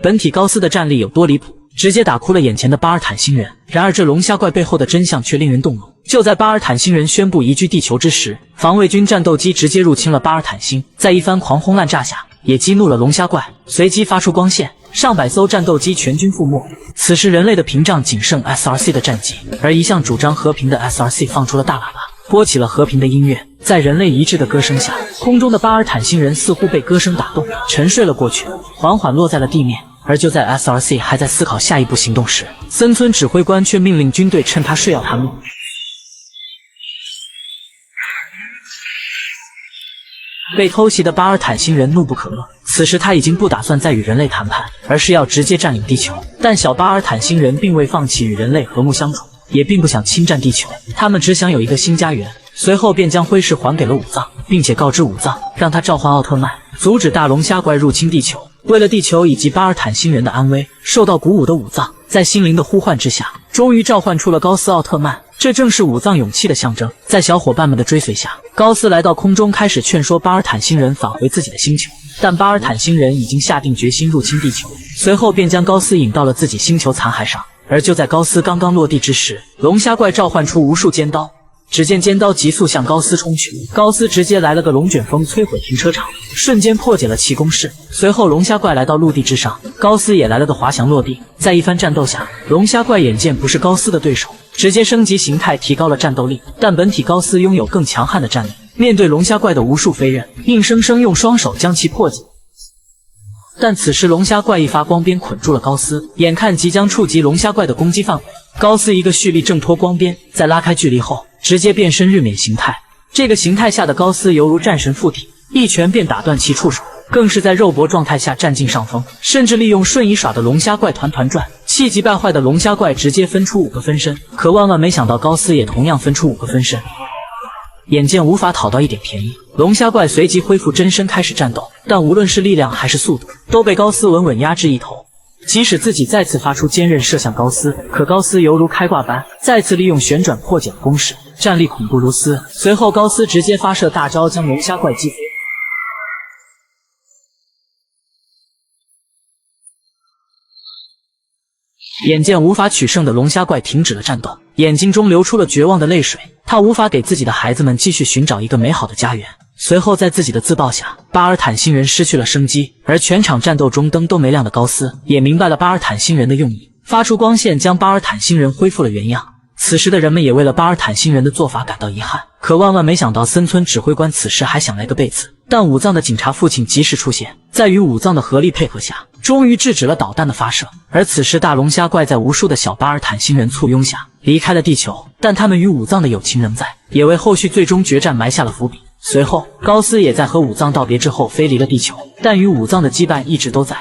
本体高斯的战力有多离谱，直接打哭了眼前的巴尔坦星人。然而这龙虾怪背后的真相却令人动容。就在巴尔坦星人宣布移居地球之时，防卫军战斗机直接入侵了巴尔坦星，在一番狂轰滥炸下，也激怒了龙虾怪，随即发出光线，上百艘战斗机全军覆没。此时人类的屏障仅剩 SRC 的战机，而一向主张和平的 SRC 放出了大喇叭，播起了和平的音乐。在人类一致的歌声下，空中的巴尔坦星人似乎被歌声打动，沉睡了过去，缓缓落在了地面。而就在 SRC 还在思考下一步行动时，森村指挥官却命令军队趁他睡要他命。被偷袭的巴尔坦星人怒不可遏，此时他已经不打算再与人类谈判，而是要直接占领地球。但小巴尔坦星人并未放弃与人类和睦相处，也并不想侵占地球，他们只想有一个新家园。随后便将徽饰还给了武藏，并且告知武藏，让他召唤奥特曼，阻止大龙虾怪入侵地球。为了地球以及巴尔坦星人的安危，受到鼓舞的武藏在心灵的呼唤之下，终于召唤出了高斯奥特曼。这正是武藏勇气的象征。在小伙伴们的追随下，高斯来到空中，开始劝说巴尔坦星人返回自己的星球。但巴尔坦星人已经下定决心入侵地球，随后便将高斯引到了自己星球残骸上。而就在高斯刚刚落地之时，龙虾怪召唤出无数尖刀。只见尖刀急速向高斯冲去，高斯直接来了个龙卷风摧毁停车场，瞬间破解了气功室。随后龙虾怪来到陆地之上，高斯也来了个滑翔落地。在一番战斗下，龙虾怪眼见不是高斯的对手，直接升级形态提高了战斗力。但本体高斯拥有更强悍的战力，面对龙虾怪的无数飞刃，硬生生用双手将其破解。但此时龙虾怪一发光鞭捆住了高斯，眼看即将触及龙虾怪的攻击范围，高斯一个蓄力挣脱光鞭，在拉开距离后直接变身日冕形态。这个形态下的高斯犹如战神附体，一拳便打断其触手，更是在肉搏状态下占尽上风，甚至利用瞬移耍的龙虾怪团团转。气急败坏的龙虾怪直接分出5个分身，可万万没想到高斯也同样分出5个分身。眼见无法讨到一点便宜，龙虾怪随即恢复真身开始战斗，但无论是力量还是速度，都被高斯稳稳压制一头。即使自己再次发出坚刃射向高斯，可高斯犹如开挂般，再次利用旋转破解了攻势，战力恐怖如斯。随后高斯直接发射大招将龙虾怪击飞。眼见无法取胜的龙虾怪停止了战斗，眼睛中流出了绝望的泪水。他无法给自己的孩子们继续寻找一个美好的家园。随后在自己的自爆下，巴尔坦星人失去了生机，而全场战斗中灯都没亮的高斯也明白了巴尔坦星人的用意，发出光线将巴尔坦星人恢复了原样。此时的人们也为了巴尔坦星人的做法感到遗憾，可万万没想到森村指挥官此时还想来个背刺。但武藏的警察父亲及时出现，在与武藏的合力配合下，终于制止了导弹的发射。而此时大龙虾怪在无数的小巴尔坦星人簇拥下离开了地球，但他们与武藏的友情仍在，也为后续最终决战埋下了伏笔。随后高斯也在和武藏道别之后飞离了地球，但与武藏的羁绊一直都在。